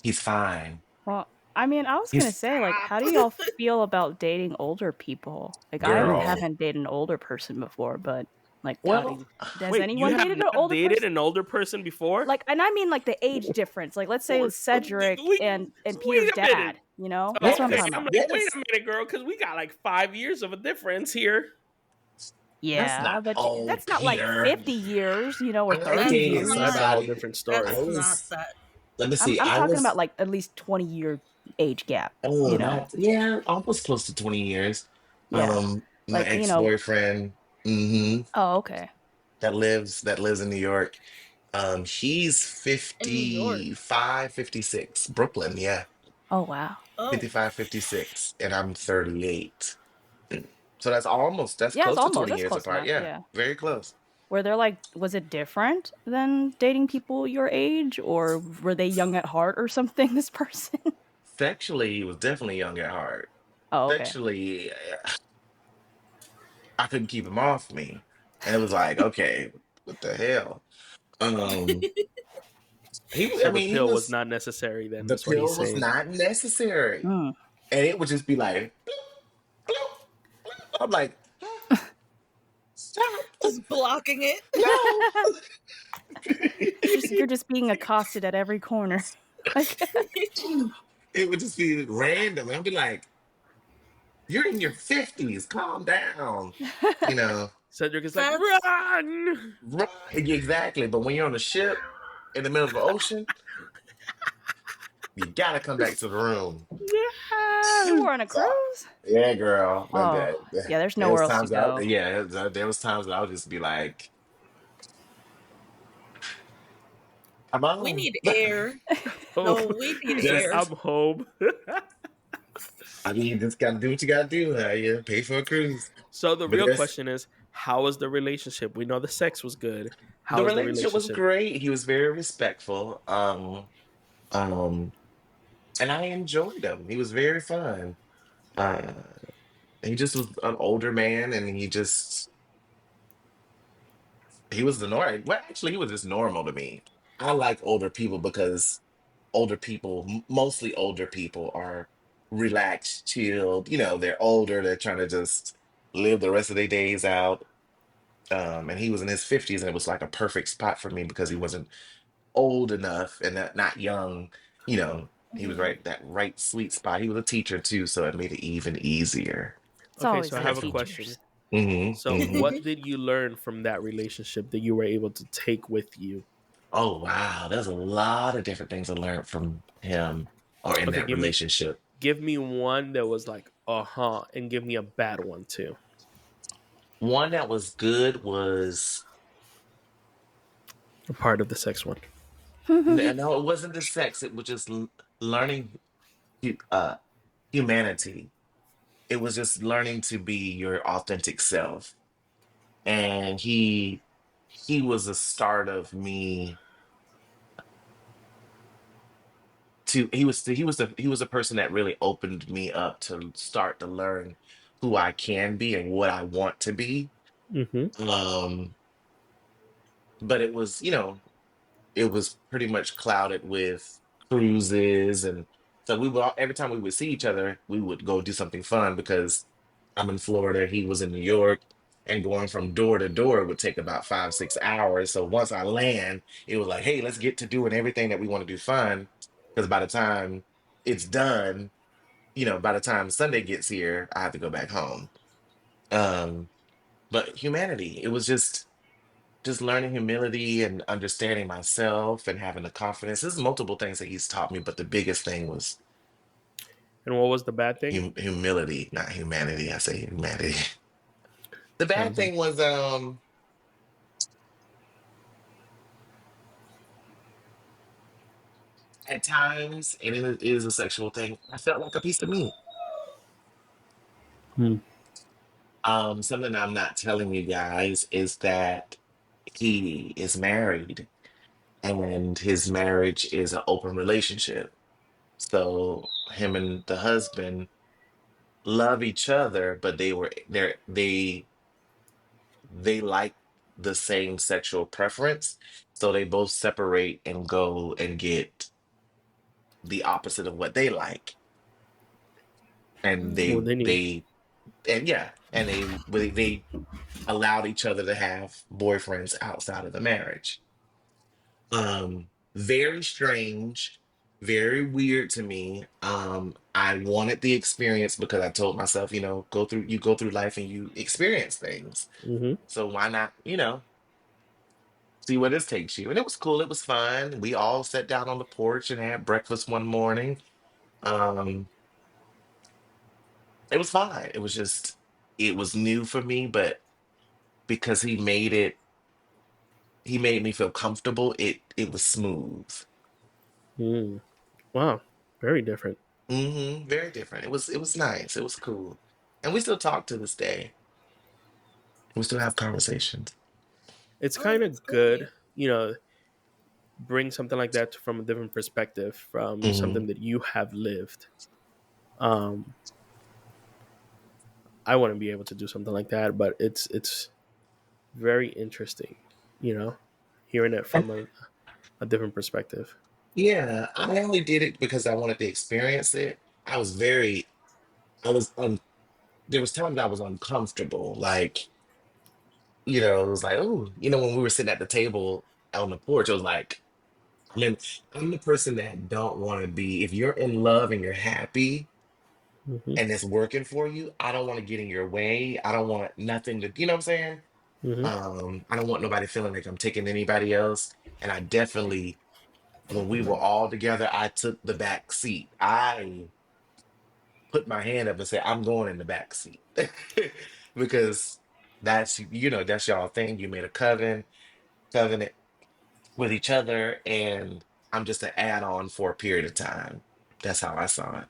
he's fine. Well, I mean, I was gonna He's say, like, how do y'all feel about dating older people? Like, I girl. haven't dated an older person before, but like, Well, has Wait, you anyone have dated an not older dated person? an older person before? Like, and I mean, like the age difference. Like, let's say Cedric Wait, and wait Peter's a minute. dad. You know, Oh, that's what I'm okay, talking I'm about. like, wait yes, a minute, girl, because we got like 5 years of a difference here. that's Yeah, not but old, that's not like Peter. 50 years, you know, or I 30 dated That's years. That's a whole somebody. different That's story. I not was. that. Let me see. I'm I talking was. about like at least 20-year age gap. Oh, You know, that yeah, almost close to 20 years. yeah, My like you know. ex-boyfriend, Oh, okay. that lives in New York. He's In New York. 55, 56. Brooklyn, yeah. Oh, wow. Oh. 55, 56, and I'm 38. So that's Yeah, it's close to almost 20 that's years close apart. enough. Yeah, Yeah. very close. Were there like, was it different than dating people your age, or were they young at heart or something? This person. Sexually, he was definitely young at heart. Oh, okay. Sexually, I couldn't keep him off me. And it was like, okay, what the hell? Um, So I the mean, he pill was was, not necessary then. the That's what he's pill was saying. not necessary. Hmm. And it would just be like, bloop, bloop, bloop. I'm like, stop. Just blocking it. No. You're just being accosted at every corner. Like, It would just be random. I'd be like, you're in your 50s, calm down. You know, Cedric is like, That's- run! right, exactly. But when you're on a ship in the middle of the ocean, you gotta come back to the room. you were on a cruise. Yeah, girl. Oh, yeah. There's nowhere else to times that go. there was times that I would just be like, I'm on. We need air. No, we need Yes. air. I'm home. I mean, you just gotta do what you gotta do. You pay for a cruise. So the But real that's- question is, how was the relationship? We know the sex was good. How The was relationship was great. He was very respectful. And I enjoyed him. He was very fun. Uh, he just was an older man, and he was the norm. Well, actually, he was just normal to me. I like older people because mostly older people, are relaxed, chilled. You know, they're older. They're trying to just live the rest of their days out. And he was in his 50s, and it was like a perfect spot for me because he wasn't old enough and not young. You know, he was that right sweet spot. He was a teacher too, so it made it even easier. It's Okay, always so I the have a teachers. question. Hmm. So what did you learn from that relationship that you were able to take with you? Oh wow, there's a lot of different things I learned from him or in Okay, that relationship. Give me one that was like, and give me a bad one too. One that was good was A part of the sex one. no, it wasn't the sex. It was just learning humanity. It was just learning to be your authentic self. And he was the start of me to he was a person that really opened me up to start to learn who I can be and what I want to be. Mm-hmm. But it was, it was pretty much clouded with cruises, and so every time we would see each other, we would go do something fun because I'm in Florida, he was in New York, and going from door to door would take about 5, 6 hours. So once I land, it was like, hey, let's get to doing everything that we want to do fun. Because by the time it's done, by the time Sunday gets here, I have to go back home. Um, but humanity, it was just learning humility and understanding myself and having the confidence. There's multiple things that he's taught me, but the biggest thing was And what was the bad thing? humility, not humanity. I say humanity. The bad Sounds like- thing was At times, and it is a sexual thing, I felt like a piece of meat. Hmm. Something I'm not telling you guys is that he is married and his marriage is an open relationship. So him and the husband love each other, but they like the same sexual preference. So they both separate and go and get the opposite of what they like. And Well, they need. they allowed each other to have boyfriends outside of the marriage. Very strange, very weird to me. I wanted the experience because I told myself, go through life and you experience things. Hmm. So why not, see where this takes you? And it was cool, it was fun. We all sat down on the porch and had breakfast one morning. Um, it was fine. It was new for me, but because he made me feel comfortable, it was smooth. Mm. Wow, very different. Very different. It was nice. It was cool. And we still talk to this day. We still have conversations. It's Oh, kind that's of good, great. bring something like that from a different perspective, from Hmm. something that you have lived. Um, I wouldn't be able to do something like that, but it's very interesting, you know, hearing it from a different perspective. Yeah, I only did it because I wanted to experience it. I was very, I was there was times I was uncomfortable. Like, it was like, oh, when we were sitting at the table on the porch, it was like, I mean, I'm the person that don't want to be, if you're in love and you're happy Hmm. and it's working for you, I don't want to get in your way. I don't want nothing to, you know what I'm saying? Hmm. I don't want nobody feeling like I'm taking anybody else. And I definitely, when we were all together, I took the back seat. I put my hand up and said, I'm going in the back seat. Because that's y'all thing. You made a covenant with each other, and I'm just an add-on for a period of time. That's how I saw it.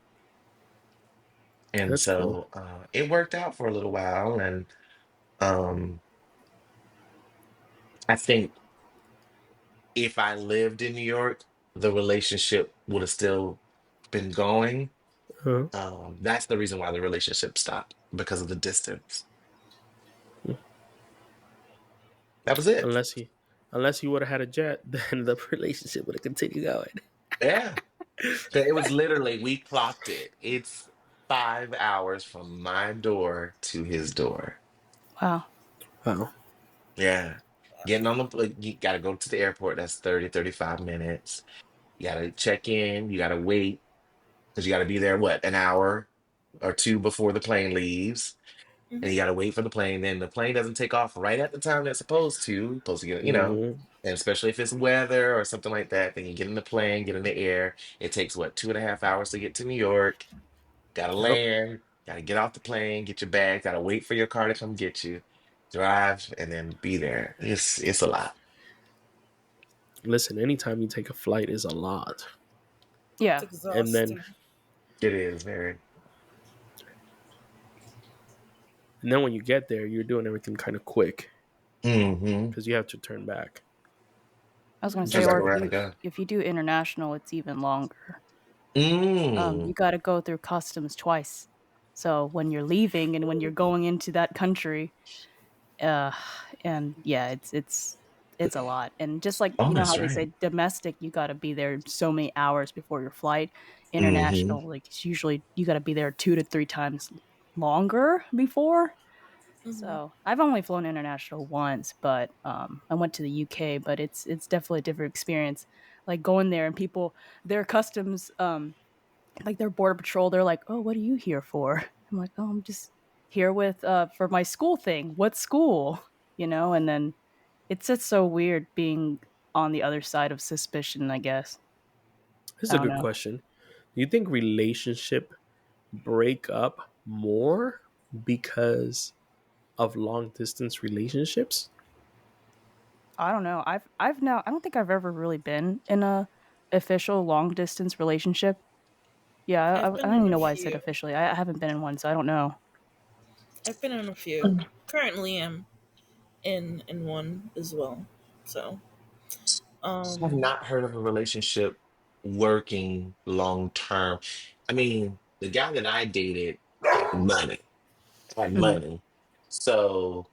And That's cool. so it worked out for a little while. And um, I think if I lived in New York, the relationship would have still been going. uh That's the reason why the relationship stopped because of the distance. That was it. Unless he would have had a jet, then the relationship would have continued going. Yeah. It was literally, we clocked it. It's 5 hours from my door to his door. Wow. Wow. Yeah. Getting on you got to go to the airport. That's 30, 35 minutes. You got to check in. You got to wait because you got to be there, what, an hour or two before the plane leaves. And you Hmm. got to wait for the plane. Then the plane doesn't take off right at the time that's supposed to get, Hmm. and especially if it's weather or something like that, then you get in the plane, get in the air. It takes what, 2.5 hours to get to New York. Gotta Yep. land, gotta get off the plane, get your bag, gotta wait for your car to come get you, drive, and then be there. It's a lot. Listen, anytime you take a flight is a lot, It's Yeah. and then exhausting. It is very. when you get there, you're doing everything kind of quick Mm-hmm. because you have to turn back. I was gonna say, Turn back or around and go. if you do international, it's even longer. You Mm. got to go through customs twice. So when you're leaving and when you're going into that country, uh, and yeah, it's a lot. And just like Oh, how that's they right. say domestic, you got to be there so many hours before your flight. Mm-hmm. International, like it's usually you got to be there 2 to 3 times longer before. Hmm. So I've only flown international once, but I went to the UK. But it's definitely a different experience. Like going there and people, their customs, like their border patrol, they're like, "Oh, what are you here for?" I'm like, "Oh, I'm just here with for my school thing." What school? And then it's just so weird being on the other side of suspicion, I guess. This is I a don't good know. question. Do you think relationship break up more because of long distance relationships? I don't know. I've now I don't think I've ever really been in a official long distance relationship. Yeah, I I've don't been even in a know why I said few. officially. I haven't been in one, so I don't know. I've been in a few. Currently, am in one as well. So, I've um, not heard of a relationship working long term. I mean, the guy that I dated had Mhm. money. So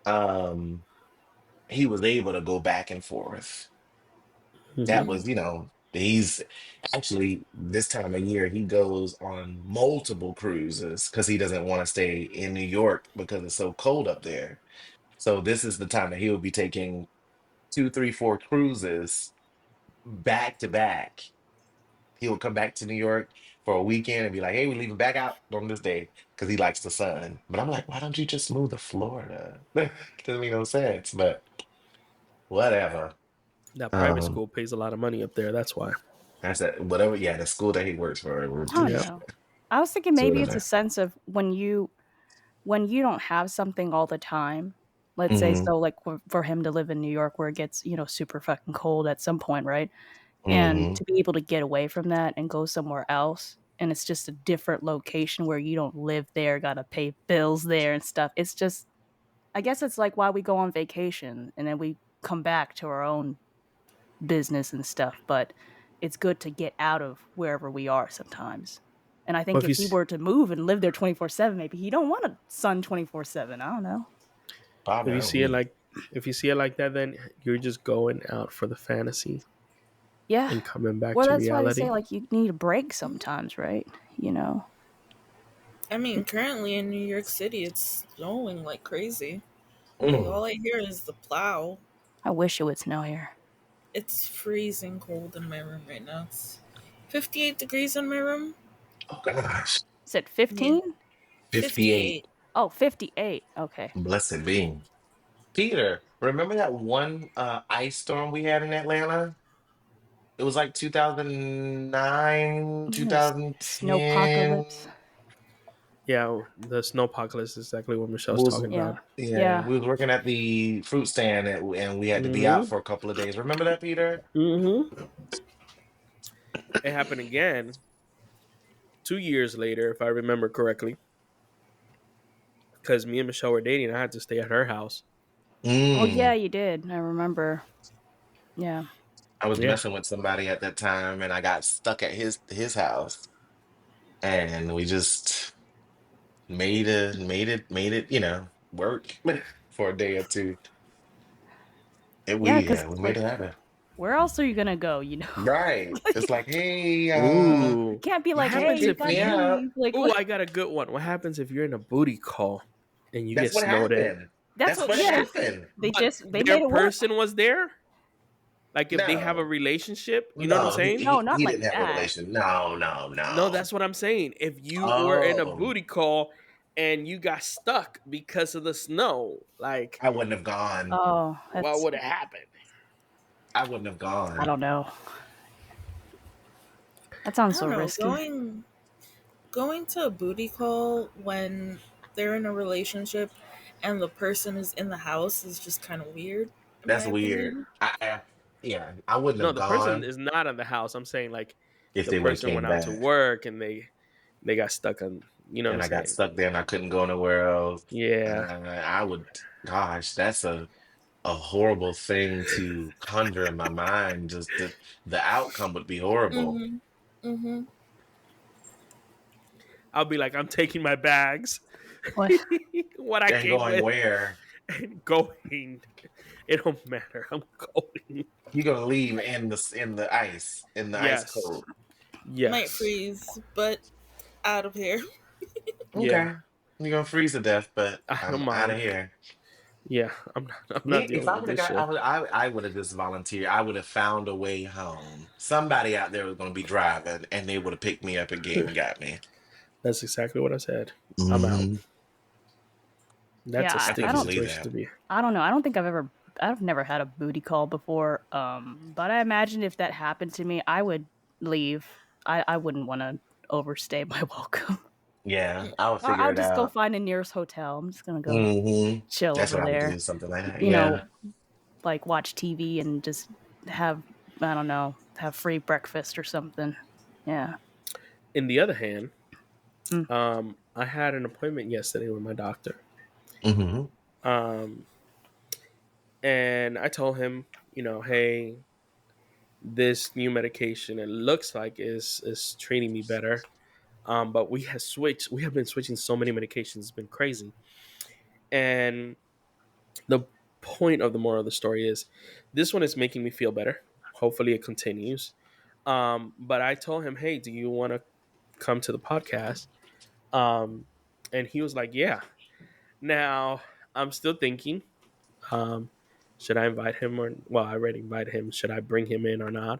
um he was able to go back and forth. That Mhm. mm, was, he's actually this time of year he goes on multiple cruises because he doesn't want to stay in New York because it's so cold up there. So this is the time that he'll be taking two, three, four cruises back to back. He will come back to New York for a weekend and be like, "Hey, we're leaving back out on this day," because he likes the sun. But I'm like, why don't you just move to Florida? Doesn't make no sense, but whatever. That private Um, school pays a lot of money up there. That's why. that's that. Whatever. Yeah, the school that he works for. I don't Yeah. know. I was thinking So maybe it's a whatever. sense of when you don't have something all the time. Let's say Mm-hmm. so, like for him to live in New York, where it gets super fucking cold at some point, right? And Mm-hmm. to be able to get away from that and go somewhere else, and it's just a different location where you don't live there, gotta pay bills there and stuff. It's just, I guess it's like why we go on vacation and then we come back to our own business and stuff, but it's good to get out of wherever we are sometimes. And I But think if he were to move and live there 24/7, maybe he don't want a son 24/7. I don't know. if Probably. you I don't see it know. like if you see it like that, then you're just going out for the fantasy Yeah. and coming back Well, to that's why they say reality. like you need a break sometimes, right? You know. I mean, currently in New York City, it's snowing like crazy. Like Mm. all I hear is the plow. I wish it would snow here. It's freezing cold in my room right now. It's 58 degrees in my room. Oh gosh. Is it Yeah, 15? 58. 58. Oh, 58. Okay. Blessed be. Peter, remember that one ice storm we had in Atlanta? It was like 2009, There's 2010. snowpocalypse. Yeah, the snowpocalypse is exactly what We Michelle's was, talking Yeah. about. yeah, Yeah. we was working at the fruit stand and we had to be out Hmm. for a couple of days. Remember that, Peter? Hmm. It happened again 2 years later, if I remember correctly, because me and Michelle were dating. I had to stay at her house. Oh yeah, Mm. you did. I remember. Yeah. I was Yeah, messing with somebody at that time and I got stuck at his house and we just made it, work for a day or two. And Yeah, we cuz we made like it happen. where else are you going to go, you know? Right. It's like, hey, You ooh. can't be What like, "Hey, happens you if pick got me to you? up. leave." Like Ooh, what? I got a good one. What happens if you're in a booty call and you get That's what snowed in? happened. That's That's what what yeah. happened. But They their made it work. person was there. Like if they have a No, relationship, you know what I'm no, he, saying? No, he, not he like didn't have a that. relation. No, no, No, no. that's what I'm saying. If you were in a Oh, booty call and you got stuck because of the snow, like I wouldn't have gone. Oh, what that's would have happened? I wouldn't have I gone. don't know. That I sounds so don't know. risky. Going to a booty call when they're in a relationship and the person is in the house is just kind of weird, in my That's weird. opinion. Yeah, I wouldn't No, have the person gone is not in the house. I'm saying like if the they would have person came went out to back work and they got stuck on. You know what I'm and I got saying? stuck there and I couldn't go nowhere else. Yeah. I would, gosh, that's a horrible thing to conjure in my mind. Just the outcome would be horrible. Mm-hmm. Mm-hmm. I'll be like, I'm taking my bags, What? what I And came going with, where? and going. It don't matter. I'm going. You're gonna leave in the ice Yes. cold. Might Yes. freeze, but out of here. Yeah. Okay. You're gonna freeze to death, but I don't I'm out of mind. here. Yeah. I'm not Me, if dealing I with would have this got, shit. I would have just volunteered. I would have found a way home. Somebody out there was gonna be driving, and they would have picked me up and came and got me. That's exactly what I said. I'm out. Hmm. That's a Yeah, I I sticky couldn't don't believe situation that. to be. I don't know. I've never had a booty call before. But I imagine if that happened to me, I would leave. I wouldn't want to overstay my welcome. Yeah, I would I'll figure it just go out. find the nearest hotel. I'm just gonna go chill That's over what I would do, there. something like that. You know, Yeah. like watch TV and just have I don't know, have free breakfast or something. Yeah. In the other hand, Mm. I had an appointment yesterday with my doctor. Mm-hmm. Um, and I told him, hey, this new medication it looks like is treating me better. But we have been switching so many medications, it's been crazy. And the point of the moral of the story is this one is making me feel better. Hopefully it continues. But I told him, hey, do you want to come to the podcast? And he was like, yeah. Now I'm still thinking, um, should I invite him or well, I already invited him. Should I bring him in or not?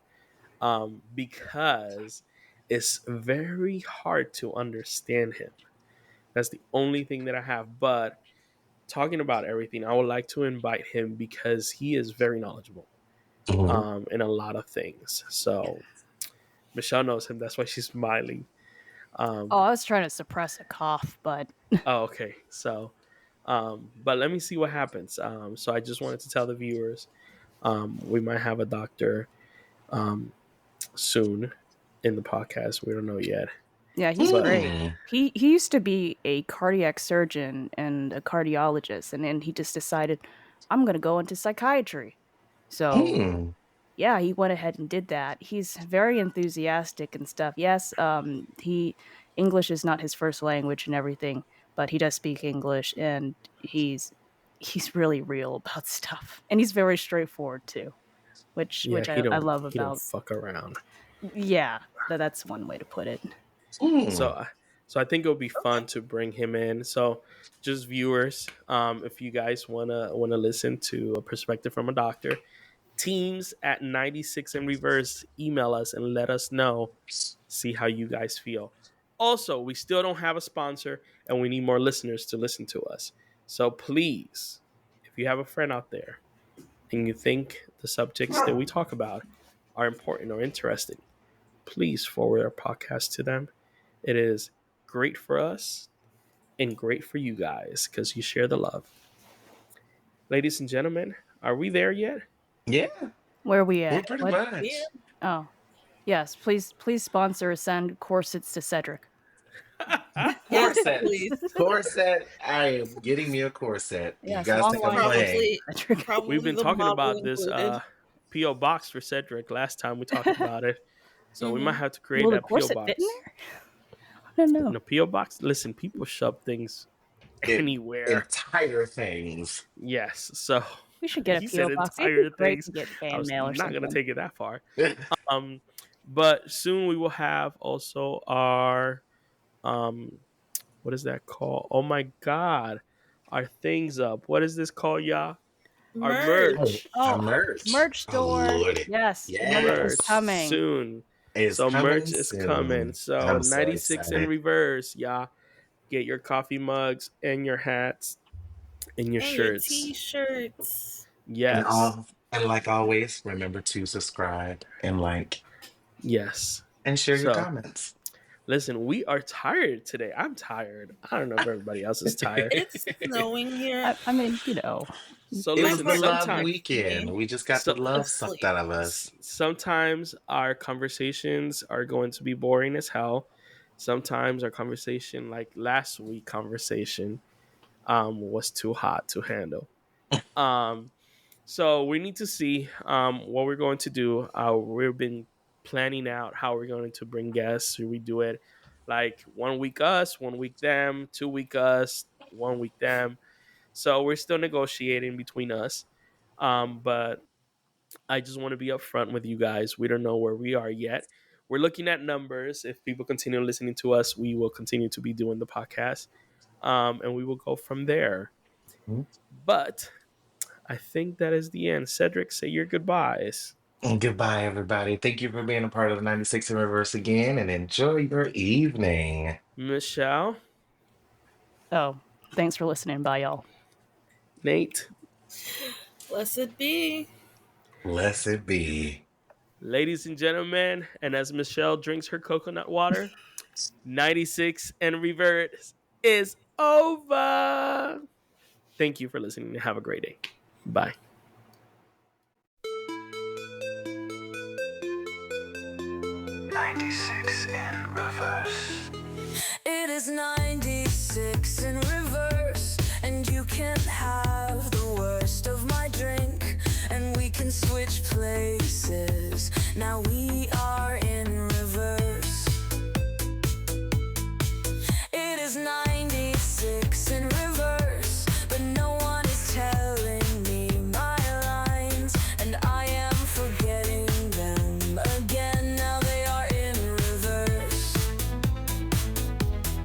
Because it's very hard to understand him. That's the only thing that I have. But talking about everything, I would like to invite him because he is very knowledgeable Mm-hmm. in a lot of things. So Michelle knows him. That's why she's smiling. Oh, Um, I was trying to suppress a cough, but oh, okay. So, but let me see what happens. So I just wanted to tell the viewers we might have a doctor um, soon in the podcast. We don't know yet. yeah, he's But great. Mm. He used to be a cardiac surgeon and a cardiologist, and then he just decided, I'm going to go into psychiatry. So Mm. yeah, he went ahead and did that. He's very enthusiastic and stuff. Yes, he English is not his first language and everything, but he does speak English, and he's really real about stuff, and he's very straightforward too, yeah, which he I don't love he don't about. fuck around. Yeah, that's one way to put it. So, Mm. so I think it'll be fun to bring him in. So, just viewers, if you guys wanna listen to a perspective from a doctor, teams at 96 in reverse, email us and let us know. See how you guys feel. Also, we still don't have a sponsor, and we need more listeners to listen to us. So please, if you have a friend out there and you think the subjects that we talk about are important or interesting, please forward our podcast to them. It is great for us and great for you guys because you share the love. Ladies and gentlemen, are we there yet? Yeah, Where are we we're at? pretty What? Yeah. much. Oh, yes. Please sponsor or send corsets to Cedric. Yes, Corset. please. Corset. I am getting me a corset. You Yes, guys long think I'm lines. playing? Probably, Cedric. We've probably been the talking model about this included. PO box for Cedric last time we talked about it. So we might Hmm. have to create Will the that PO corset fit in box. there? I don't know. No PO box. Listen, people shove things It anywhere. entire things. Yes. So We should get a he PO said box. It'd be entire great things. to get I fan was mail or not gonna something. take it that far. Um, but soon we will have also our what is that called? Oh my god, our things up. What is this called, y'all? Our Oh, Merch. merch. our Oh, merch. merch Oh store. Lordy. Yes, the merch is Merch Yes. coming. soon. It's So coming merch is coming. soon. So I'm so 96 in excited. reverse, y'all. Get your coffee mugs and your hats and your And your shirts. t-shirts. And Yes. all and like always, remember to subscribe and like Yes. and share your So comments. listen, we are tired today. I'm tired. I don't know if everybody else is tired. It's snowing here. I mean, you know, So It My was listen, the partner love sometimes texted weekend. me We just got the so love sucked asleep. out of us. sometimes our conversations are going to be boring as hell. Sometimes our conversation, like last week conversation, was too hot to handle. Um, so we need to see what we're going to do. We've been planning out how we're going to bring guests. Should we do it like 1 week us, 1 week them, 2 week us, 1 week them? So we're still negotiating between us. But I just want to be upfront with you guys. We don't know where we are yet. We're looking at numbers. If people continue listening to us, we will continue to be doing the podcast, and we will go from there. Mhm. But I think that is the end. Cedric, say your goodbyes. And goodbye, everybody. Thank you for being a part of the 96 in Reverse again and enjoy your evening. Michelle, oh, thanks for listening. Bye, y'all. Nate, Blessed be. Blessed be. ladies and gentlemen, and as Michelle drinks her coconut water, 96 and reverse is over. Thank you for listening and have a great day. Bye. 96 in reverse. It is 96 in reverse, and you can have the worst of my drink, and we can switch places. Now we are